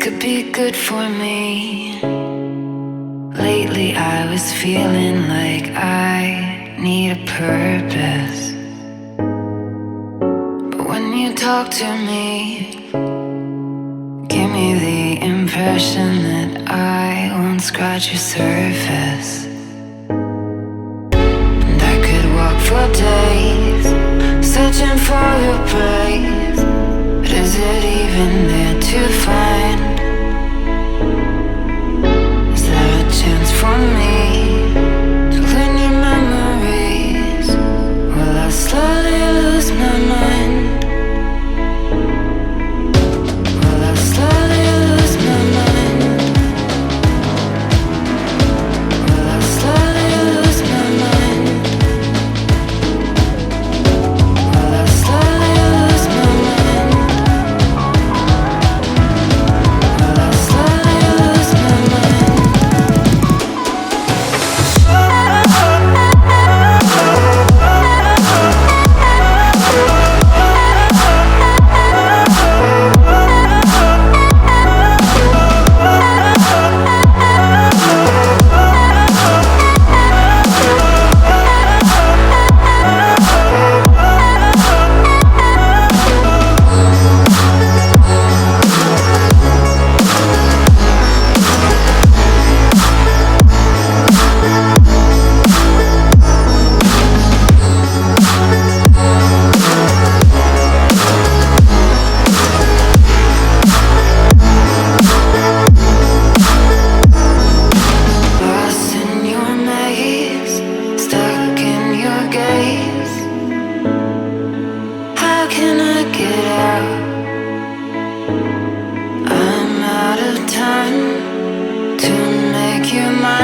could be good for me. Lately I was feeling like I need a purpose. But when you talk to me, give me the impression that I won't scratch your surface. And I could walk for days, searching for your praise. But is it even there to find? Is there a chance for me to learn your memories? Will I slowly lose my mind? Will I slowly lose my mind? Will I slowly lose my mind? Will I slowly lose my mind? Will I slowly lose my mind? Lost in your maze, stuck in your gaze. How can I get out? I'm out of time to make you mine.